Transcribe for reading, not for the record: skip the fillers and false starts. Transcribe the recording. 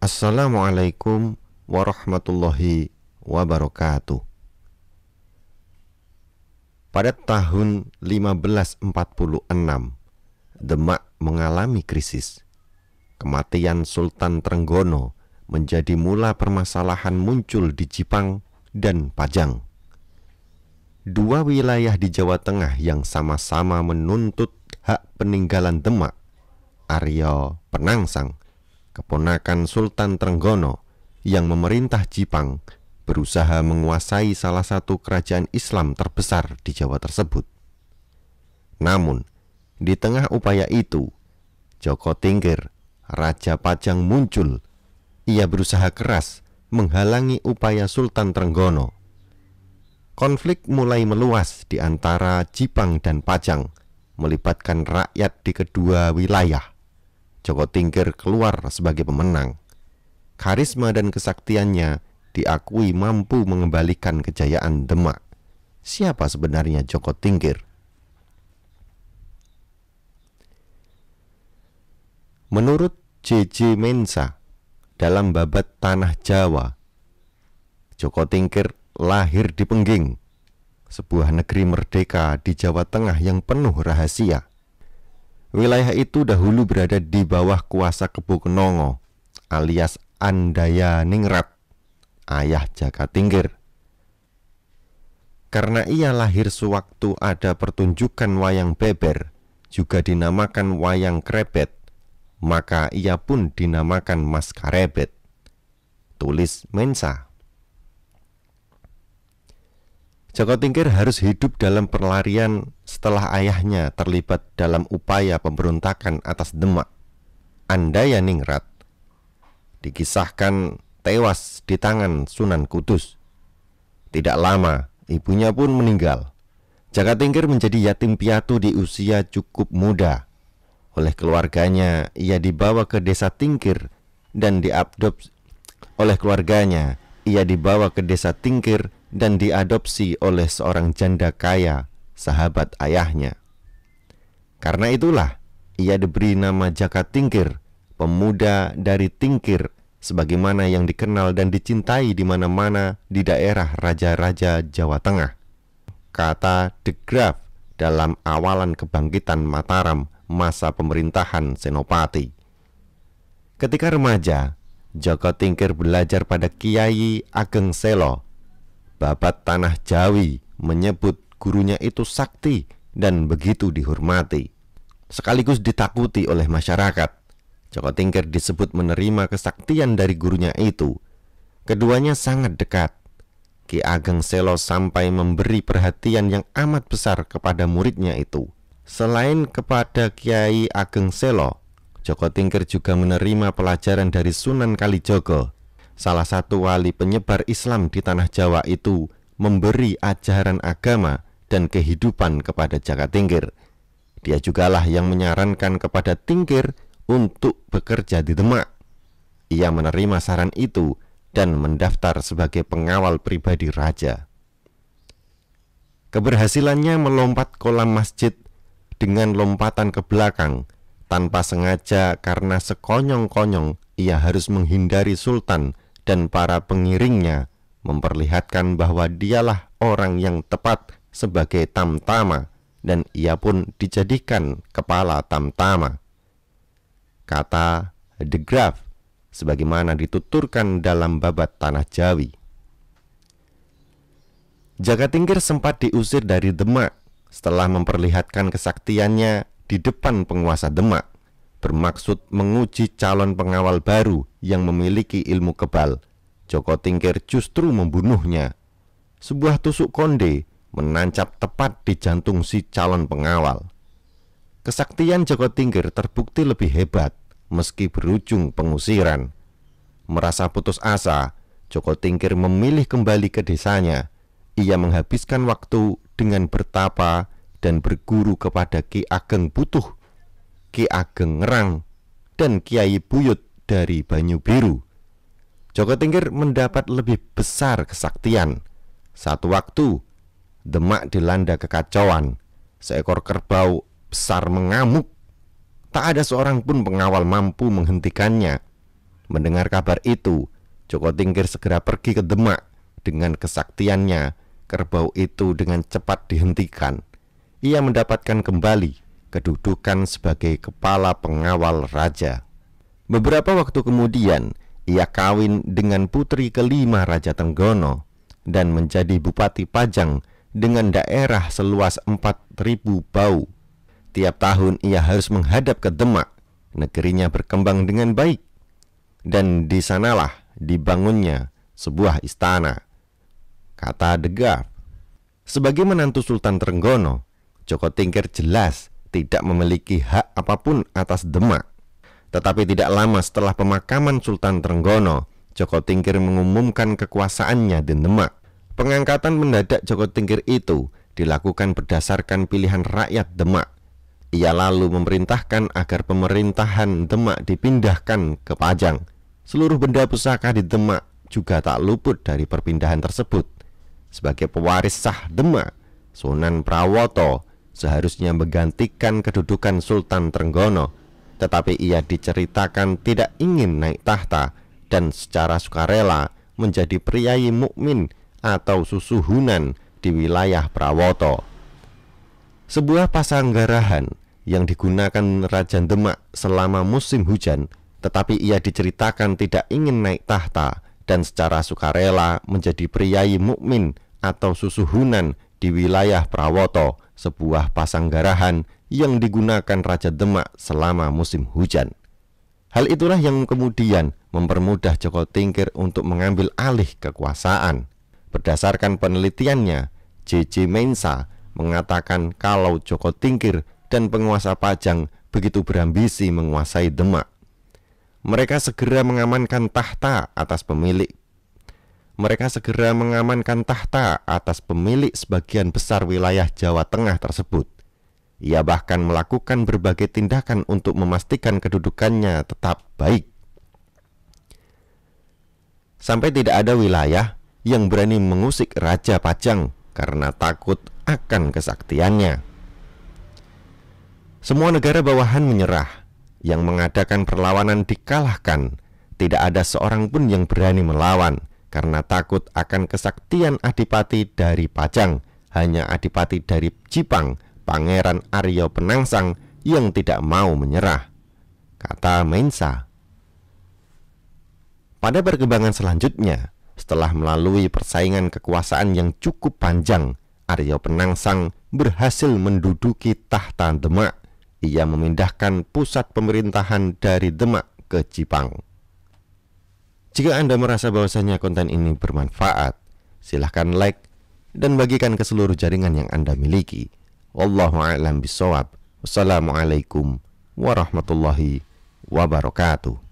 Assalamualaikum warahmatullahi wabarakatuh. Pada tahun 1546, Demak mengalami krisis. Kematian Sultan Trenggono menjadi mula permasalahan muncul di Jipang dan Pajang. Dua wilayah di Jawa Tengah yang sama-sama menuntut hak peninggalan Demak. Arya Penangsang, keponakan Sultan Trenggono yang memerintah Jipang, berusaha menguasai salah satu kerajaan Islam terbesar di Jawa tersebut. Namun, di tengah upaya itu, Joko Tingkir, Raja Pajang muncul. Ia berusaha keras menghalangi upaya Sultan Trenggono. Konflik mulai meluas di antara Jipang dan Pajang, melibatkan rakyat di kedua wilayah. Joko Tingkir keluar sebagai pemenang. Karisma dan kesaktiannya diakui mampu mengembalikan kejayaan Demak. Siapa sebenarnya Joko Tingkir? Menurut J.J. Mensa dalam Babat Tanah Jawa, Joko Tingkir lahir di Pengging, sebuah negeri merdeka di Jawa Tengah yang penuh rahasia. Wilayah itu dahulu berada di bawah kuasa Kebo Kenongo alias Andaya Ningrat, ayah Jaka Tingkir. Karena ia lahir sewaktu ada pertunjukan wayang beber, juga dinamakan wayang krebet, maka ia pun dinamakan Mas Karebet. Tulis Mensa. Joko Tingkir harus hidup dalam pelarian setelah ayahnya terlibat dalam upaya pemberontakan atas Demak. Andaya Ningrat dikisahkan tewas di tangan Sunan Kudus. Tidak lama, ibunya pun meninggal. Jaka Tingkir menjadi yatim piatu di usia cukup muda. Oleh keluarganya, ia dibawa ke desa Tingkir dan diadopsi oleh seorang janda kaya, sahabat ayahnya. Karena itulah ia diberi nama Jaka Tingkir, pemuda dari Tingkir, sebagaimana yang dikenal dan dicintai di mana-mana di daerah raja-raja Jawa Tengah. Kata De Graaf dalam Awalan Kebangkitan Mataram masa pemerintahan Senopati. Ketika remaja, Joko Tingkir belajar pada Kiai Ageng Selo. Babat Tanah Jawi menyebut gurunya itu sakti dan begitu dihormati, sekaligus ditakuti oleh masyarakat. Joko Tingkir disebut menerima kesaktian dari gurunya itu. Keduanya sangat dekat. Ki Ageng Selo sampai memberi perhatian yang amat besar kepada muridnya itu. Selain kepada Kiai Ageng Selo, Joko Tingkir juga menerima pelajaran dari Sunan Kalijogo. Salah satu wali penyebar Islam di tanah Jawa itu memberi ajaran agama dan kehidupan kepada Jaka Tingkir. Dia jugalah yang menyarankan kepada Tingkir untuk bekerja di Demak. Ia menerima saran itu dan mendaftar sebagai pengawal pribadi raja. Keberhasilannya melompat kolam masjid dengan lompatan ke belakang tanpa sengaja karena sekonyong-konyong ia harus menghindari sultan dan para pengiringnya, memperlihatkan bahwa dialah orang yang tepat sebagai tamtama, dan ia pun dijadikan kepala tamtama. Kata De Graaf sebagaimana dituturkan dalam Babat Tanah Jawi. Jaka Tingkir sempat diusir dari Demak setelah memperlihatkan kesaktiannya di depan penguasa Demak, bermaksud menguji calon pengawal baru yang memiliki ilmu kebal. Joko Tingkir justru membunuhnya. Sebuah tusuk konde menancap tepat di jantung si calon pengawal. Kesaktian Joko Tingkir terbukti lebih hebat meski berujung pengusiran. Merasa putus asa, Joko Tingkir memilih kembali ke desanya. Ia menghabiskan waktu dengan bertapa dan berguru kepada Ki Ageng Putuh, Ki Ageng Ngerang, dan Kiai Buyut dari Banyu Biru. Joko Tingkir mendapat lebih besar kesaktian. Satu waktu, Demak dilanda kekacauan. Seekor kerbau besar mengamuk. Tak ada seorang pun pengawal mampu menghentikannya. Mendengar kabar itu, Joko Tingkir segera pergi ke Demak. Dengan kesaktiannya, kerbau itu dengan cepat dihentikan. Ia mendapatkan kembali kedudukan sebagai kepala pengawal raja. Beberapa waktu kemudian, ia kawin dengan putri kelima Raja Tenggono dan menjadi Bupati Pajang dengan daerah seluas 4.000 bau. Tiap tahun ia harus menghadap ke Demak. Negerinya berkembang dengan baik, dan di sanalah dibangunnya sebuah istana. Kata The Guardian, sebagai menantu Sultan Trenggono, Joko Tingkir jelas tidak memiliki hak apapun atas Demak. Tetapi tidak lama setelah pemakaman Sultan Trenggono, Joko Tingkir mengumumkan kekuasaannya di Demak. Pengangkatan mendadak Joko Tingkir itu dilakukan berdasarkan pilihan rakyat Demak. Ia lalu memerintahkan agar pemerintahan Demak dipindahkan ke Pajang. Seluruh benda pusaka di Demak juga tak luput dari perpindahan tersebut. Sebagai pewaris sah Demak, Sunan Prawoto seharusnya menggantikan kedudukan Sultan Trenggono, tetapi ia diceritakan tidak ingin naik tahta dan secara sukarela menjadi priyayi mukmin atau susuhunan di wilayah Prawoto. Sebuah pasanggarahan yang digunakan Raja Demak selama musim hujan, tetapi ia diceritakan tidak ingin naik tahta dan secara sukarela menjadi priyayi mukmin atau susuhunan di wilayah Prawoto, sebuah pasanggarahan yang digunakan Raja Demak selama musim hujan. Hal itulah yang kemudian mempermudah Joko Tingkir untuk mengambil alih kekuasaan. Berdasarkan penelitiannya, J.J. Mensa mengatakan kalau Joko Tingkir dan penguasa Pajang begitu berambisi menguasai Demak. Mereka segera mengamankan tahta atas pemilik sebagian besar wilayah Jawa Tengah tersebut. Ia bahkan melakukan berbagai tindakan untuk memastikan kedudukannya tetap baik. Sampai tidak ada wilayah yang berani mengusik Raja Pajang karena takut akan kesaktiannya. Semua negara bawahan menyerah. Yang mengadakan perlawanan dikalahkan. Tidak ada seorang pun yang berani melawan karena takut akan kesaktian adipati dari Pajang. Hanya adipati dari Jipang, Pangeran Arya Penangsang, yang tidak mau menyerah, kata Mensa. Pada perkembangan selanjutnya, setelah melalui persaingan kekuasaan yang cukup panjang, Arya Penangsang berhasil menduduki tahta Demak. Ia memindahkan pusat pemerintahan dari Demak ke Jipang. Jika Anda merasa bahwasanya konten ini bermanfaat, silahkan like dan bagikan ke seluruh jaringan yang Anda miliki. Wallahu a'lam bishawab. Wassalamualaikum warahmatullahi wabarakatuh.